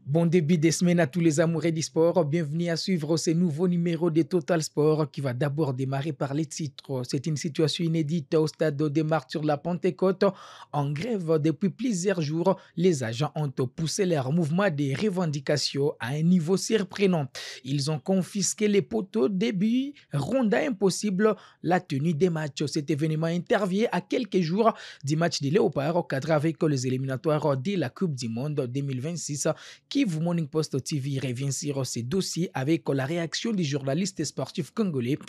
Bon début de semaine à tous les amoureux du sport. Bienvenue à suivre ce nouveau numéro de Total Sport qui va d'abord démarrer par les titres. C'est une situation inédite au stade de Martyrs de la Pentecôte. En grève depuis plusieurs jours, les agents ont poussé leur mouvement de revendication à un niveau surprenant. Ils ont confisqué les poteaux début, rendant impossible la tenue des matchs. Cet événement intervient à quelques jours du match des Léopards au cadre avec les éliminatoires de la Coupe du Monde 2026. Kivu Morning Post TV revient sur ce dossier avec la réaction du journaliste sportif congolais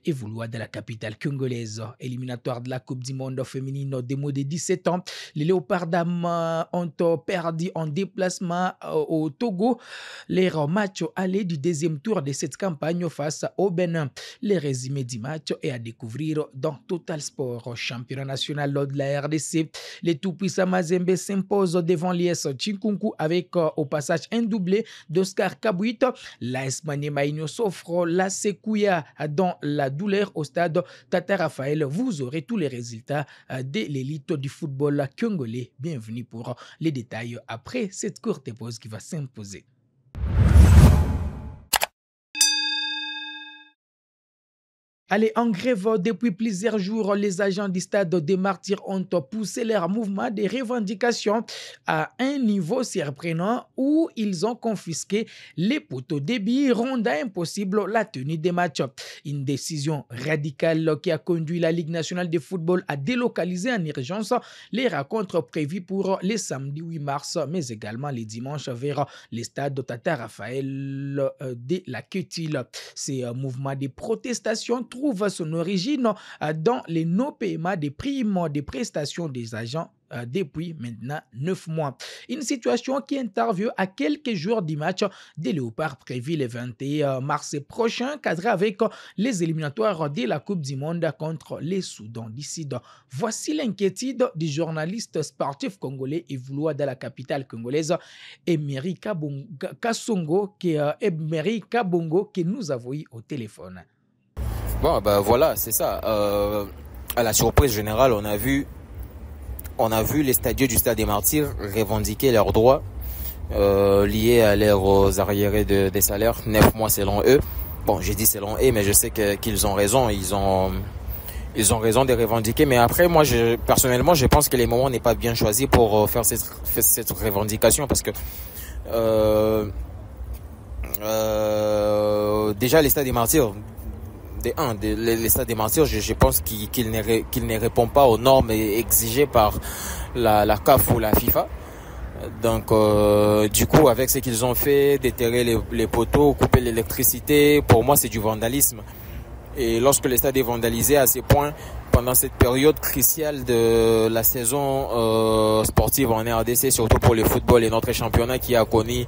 évoluant de la capitale congolaise. Éliminatoire de la Coupe du Monde féminine des moins de 17 ans, les Léopards dames ont perdu en déplacement au Togo leur match aller du deuxième tour de cette campagne face au Bénin. Le résumé du match est à découvrir dans Total Sport. Championnat national de la RDC, les tout-puissants Mazembe s'imposent devant l'IS Chinkunku avec au passage un doublé d'Oscar Kabouit. L'AS Maniema s'offre la Sekouya dans la douleur au stade Tata Raphaël. Vous aurez tous les résultats de l'élite du football congolais. Bienvenue pour les détails après cette courte pause qui va s'imposer. Allez, en grève depuis plusieurs jours, les agents du stade des Martyrs ont poussé leur mouvement de revendication à un niveau surprenant où ils ont confisqué les poteaux débit, rendant impossible la tenue des matchs. Une décision radicale qui a conduit la Ligue nationale de football à délocaliser en urgence les rencontres prévues pour les samedis 8 mars, mais également les dimanches vers les stades Tata Raphaël de la Quetil. Ces mouvements de protestation trouve son origine dans les non-paiements des primes des prestations des agents depuis maintenant 9 mois. Une situation qui intervient à quelques jours du match des Léopards prévu le 21 mars prochain, cadré avec les éliminatoires de la Coupe du Monde contre les Soudan du Sud. Voici l'inquiétude du journaliste sportif congolais évoluant dans la capitale congolaise, Emery Kabongo, que nous avons eu au téléphone. Bon, ben voilà, c'est ça. À la surprise générale, on a vu les stadiers du Stade des Martyrs revendiquer leurs droits liés à leurs arriérés des salaires, 9 mois selon eux. Bon, j'ai dit selon eux, mais je sais qu'ils ont raison. Ils ont raison de revendiquer. Mais après, moi, personnellement, je pense que le moment n'est pas bien choisi pour faire cette revendication parce que déjà les Stades des Martyrs. Les stades des Martyrs, je pense qu'il ne répond pas aux normes exigées par la CAF ou la FIFA. Donc, du coup, avec ce qu'ils ont fait, déterrer les poteaux, couper l'électricité, pour moi, c'est du vandalisme. Et lorsque le stade est vandalisé à ces points, pendant cette période cruciale de la saison sportive en RDC, surtout pour le football et notre championnat qui a connu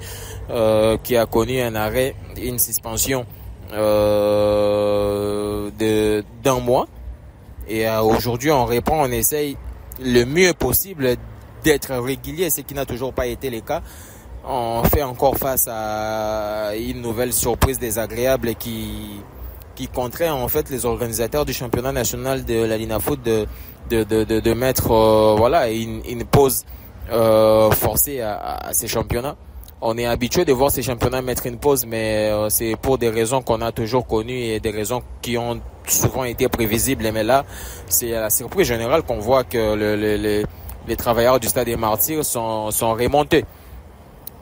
un arrêt, une suspension d'un mois, et aujourd'hui on reprend, on essaye le mieux possible d'être régulier, ce qui n'a toujours pas été le cas. On fait encore face à une nouvelle surprise désagréable qui contraint en fait les organisateurs du championnat national de la Linafoot de mettre une pause forcée à ces championnats. On est habitué de voir ces championnats mettre une pause, mais c'est pour des raisons qu'on a toujours connues et des raisons qui ont souvent été prévisibles. Mais là, c'est à la surprise générale qu'on voit que les travailleurs du Stade des Martyrs sont remontés.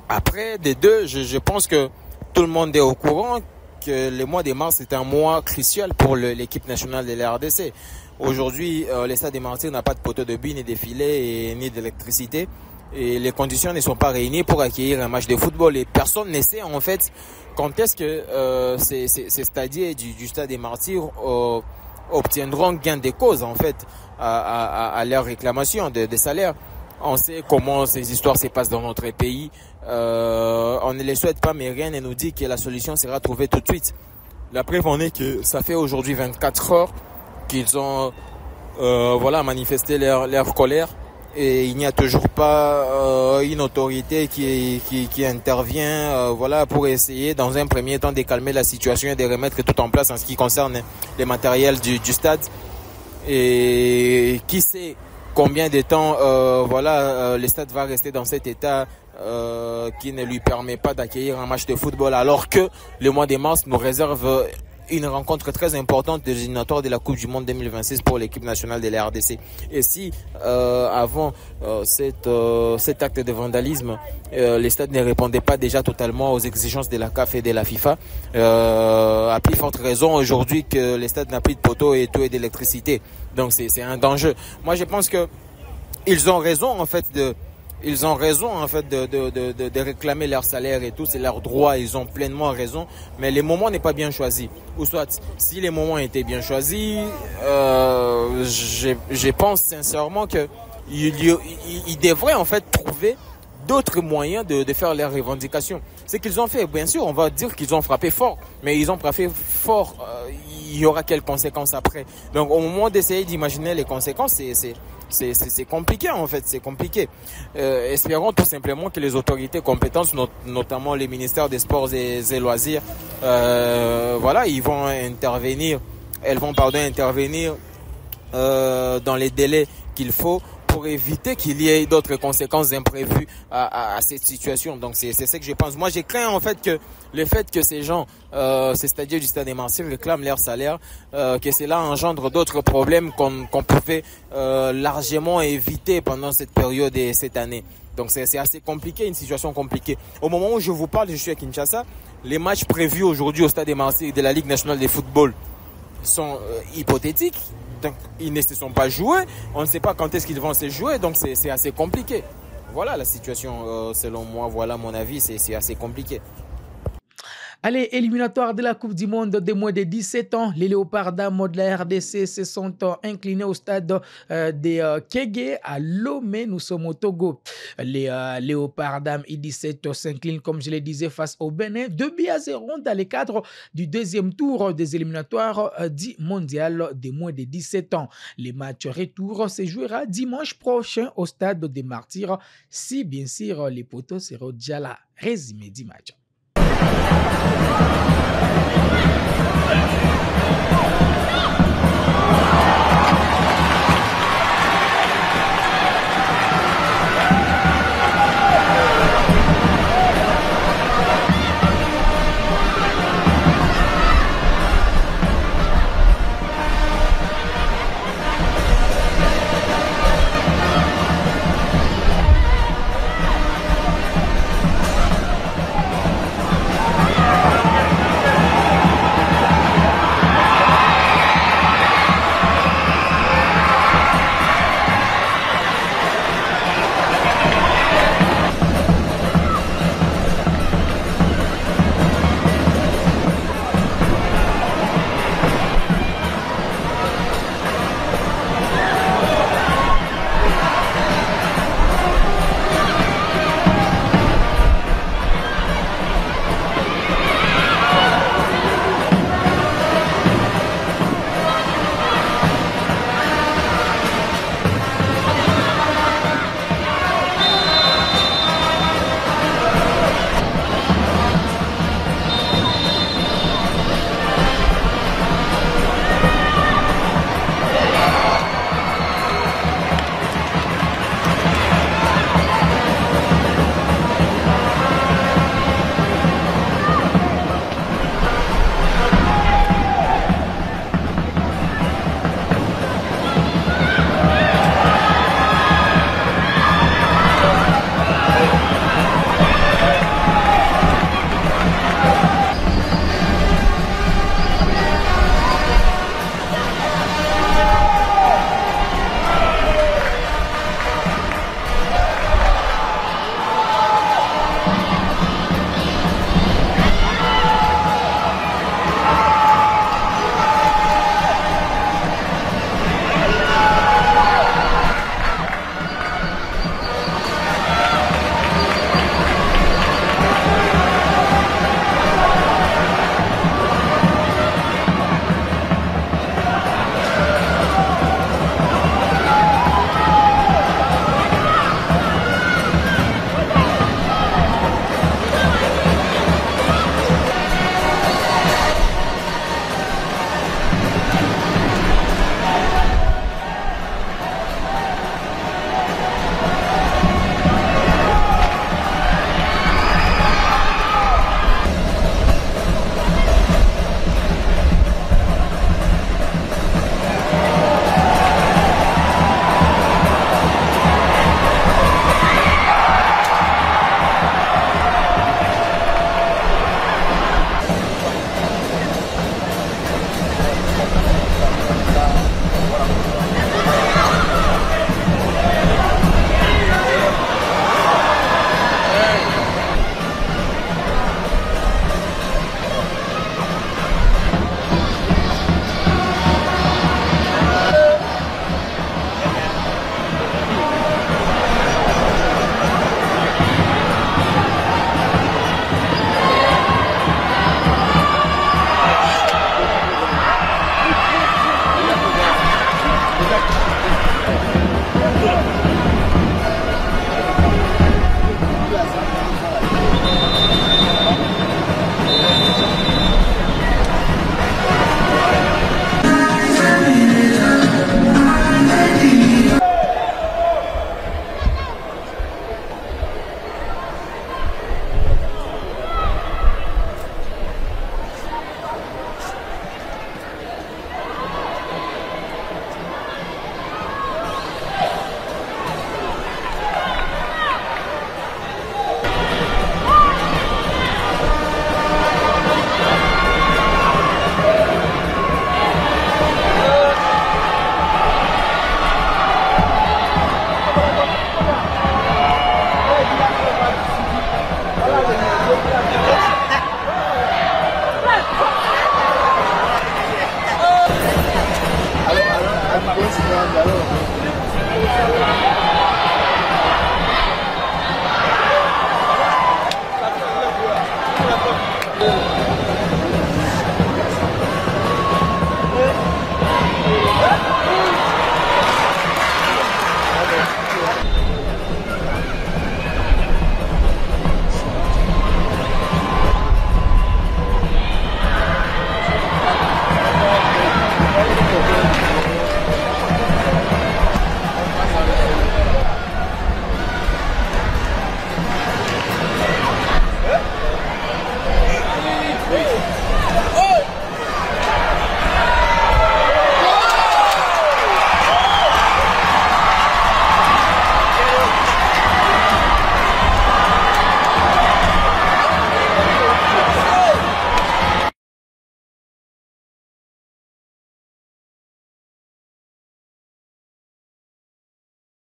Après, des deux, je pense que tout le monde est au courant que le mois de mars est un mois crucial pour l'équipe nationale de la RDC. Aujourd'hui, le Stade des Martyrs n'a pas de poteau de billes, ni de filets, ni d'électricité. Et les conditions ne sont pas réunies pour accueillir un match de football. Et personne ne sait en fait quand est-ce que ces stadiers du Stade des Martyrs obtiendront gain de cause en fait à leur réclamation de salaire. On sait comment ces histoires se passent dans notre pays. On ne les souhaite pas, mais rien ne nous dit que la solution sera trouvée tout de suite. La preuve en est que ça fait aujourd'hui 24 heures qu'ils ont manifesté leur colère. Et il n'y a toujours pas une autorité qui intervient pour essayer dans un premier temps de calmer la situation et de remettre tout en place en ce qui concerne les matériels du stade. Et qui sait combien de temps le stade va rester dans cet état qui ne lui permet pas d'accueillir un match de football, alors que le mois de mars nous réserve une rencontre très importante des éliminatoires de la Coupe du Monde 2026 pour l'équipe nationale de la RDC. Et si avant cet acte de vandalisme, les stades ne répondaient pas déjà totalement aux exigences de la CAF et de la FIFA, à plus forte raison aujourd'hui que les stades n'ont plus de poteaux et tout et d'électricité. Donc c'est un danger. Moi je pense que ils ont raison en fait de réclamer leur salaire et tout, c'est leur droit, ils ont pleinement raison, mais le moment n'est pas bien choisi. Ou soit, si les moments étaient bien choisis, je pense sincèrement que ils devraient en fait trouver d'autres moyens de faire leurs revendications. Ce qu'ils ont fait, bien sûr, on va dire qu'ils ont frappé fort, mais ils ont frappé fort, il y aura quelles conséquences après. Donc au moment d'essayer d'imaginer les conséquences, c'est compliqué en fait, c'est compliqué. Espérons tout simplement que les autorités compétentes, notamment les ministères des Sports et des Loisirs, elles vont intervenir dans les délais qu'il faut pour éviter qu'il y ait d'autres conséquences imprévues à cette situation. Donc c'est ce que je pense. Moi je crains en fait que le fait que ces gens, ces stadiers du Stade de Martyrs réclament leur salaire, que cela engendre d'autres problèmes qu'on pouvait largement éviter pendant cette période et cette année. Donc c'est assez compliqué, une situation compliquée. Au moment où je vous parle, je suis à Kinshasa. Les matchs prévus aujourd'hui au Stade de Martyrs de la Ligue nationale de football sont hypothétiques. Donc ils ne se sont pas joués. On ne sait pas quand est-ce qu'ils vont se jouer. Donc c'est assez compliqué. Voilà la situation selon moi. Voilà mon avis. C'est assez compliqué. Allez, éliminatoire de la Coupe du Monde des moins de 17 ans. Les Léopards dames de la RDC se sont inclinés au stade de Kégué à Lomé. Nous sommes au Togo. Les Léopards dames I-17 s'inclinent, comme je le disais, face au Bénin. 2-0 dans le cadre du deuxième tour des éliminatoires du mondial des moins de 17 ans. Les matchs retour se jouera dimanche prochain au stade des Martyrs, si bien sûr les poteaux seront déjà là. Résumé du match.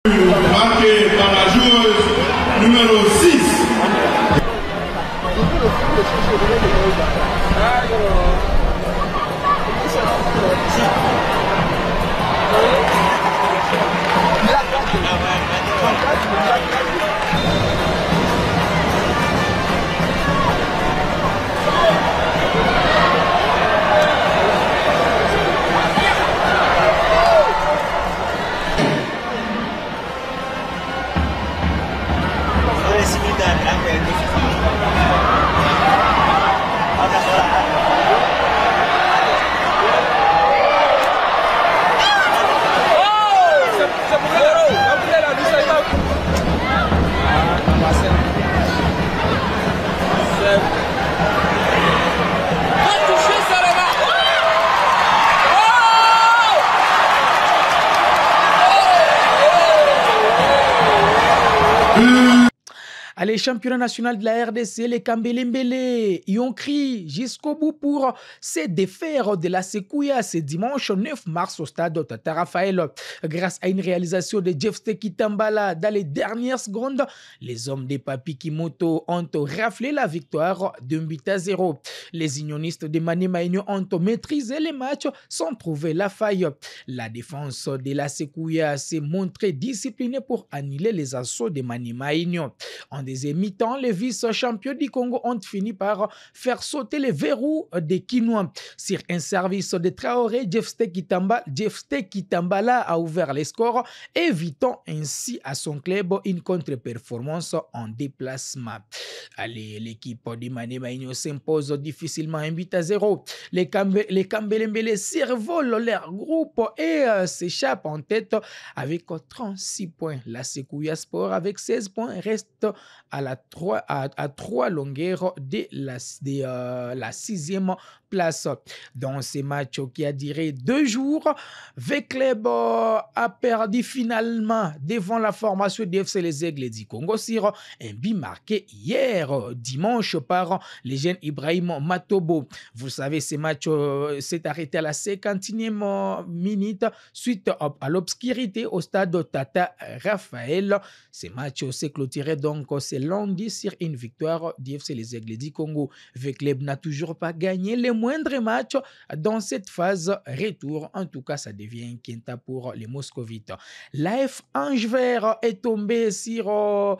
Marqué par la joueuse numéro 6. Allez, championnat national de la RDC, les Kambelembele y ont crié jusqu'au bout pour se défaire de la Sekouya ce dimanche 9 mars au stade Tata Raphaël. Grâce à une réalisation de Jefte Kitambala dans les dernières secondes, les hommes des Papi Kimoto ont raflé la victoire d'un but à 0. Les unionistes de Maniema Union ont maîtrisé les matchs sans trouver la faille. La défense de la Sekouya s'est montrée disciplinée pour annuler les assauts de Maniema Union. En deuxième mi-temps, les vice-champions du Congo ont fini par faire sauter les verrous des Kinois. Sur un service de Traoré, Jefte Kitambala a ouvert les scores, évitant ainsi à son club une contre-performance en déplacement. Allez, l'équipe de Maniema Union s'impose difficilement 1 but à 0. Les Kambelembele survolent leur groupe et s'échappent en tête avec 36 points. La Sekouya Sport avec 16 points reste à 3 longueurs de la 6e place. Dans ces matchs qui a duré 2 jours, Vecleb a perdu finalement devant la formation du FC Les Aigles du Congo sur un but marqué hier dimanche par le jeune Ibrahim Matobo. Vous savez, ce match s'est arrêté à la 50e minute suite à l'obscurité au stade Tata Raphaël. Ce match s'est clôturé donc ce lundi sur une victoire du FC Les Aigles du Congo. Vecleb n'a toujours pas gagné les moindres matchs dans cette phase retour. En tout cas, ça devient un quinta pour les Moscovites. L'AF Ange Vert est tombé sur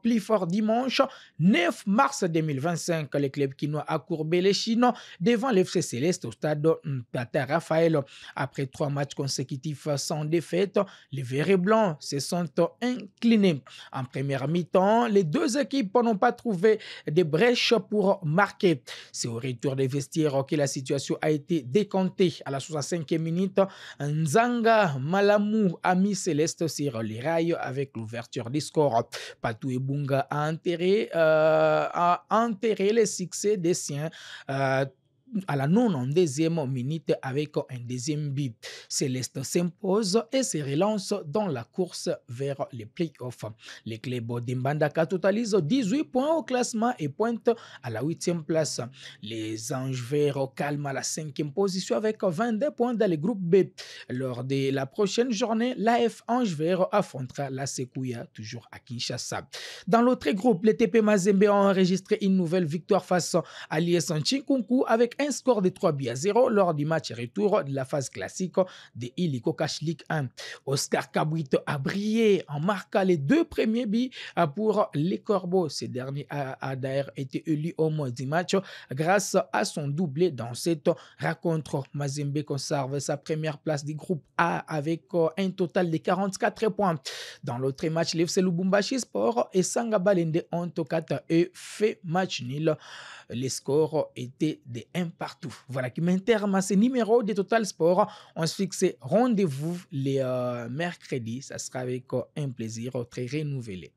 plus fort dimanche 9 mars 2025. Le club quinois a courbé les Chinois devant l'FC Céleste au stade Tata Raphaël. Après 3 matchs consécutifs sans défaite, les Verts et Blancs se sont inclinés. En première mi-temps, les deux équipes n'ont pas trouvé de brèches pour marquer. C'est au retour des vestiaires que la situation a été décomptée. À la 65e minute, Nzanga Malamou a mis Céleste sur les rails avec l'ouverture du score. Patou Ebunga a enterré le succès des siens à la 92e minute avec un deuxième but. Céleste s'impose et se relance dans la course vers les playoffs. Les clubs d'Imbandaka totalisent 18 points au classement et pointent à la 8e place. Les Anges Verts calment à la 5e position avec 22 points dans le groupe B. Lors de la prochaine journée, l'AF Ange Vert affrontera la Sekouya, toujours à Kinshasa. Dans l'autre groupe, les TP Mazembe ont enregistré une nouvelle victoire face à l'IS Chinkunku avec un score de 3 buts à 0 lors du match retour de la phase classique de Iliko Cash League 1. Oscar Kabwit a brillé en marquant les 2 premiers buts pour les Corbeaux. Ce dernier a d'ailleurs été élu homme du match grâce à son doublé dans cette rencontre. Mazembe conserve sa première place du groupe A avec un total de 44 points. Dans l'autre match, l'FC Lubumbashi Sport et Sanga Balende ont 4 et fait match nul. Les scores étaient de 1 partout. Voilà qui m'interme à ce numéro de Total Sport. On se fixe rendez-vous les mercredis. Ça sera avec un plaisir très renouvelé.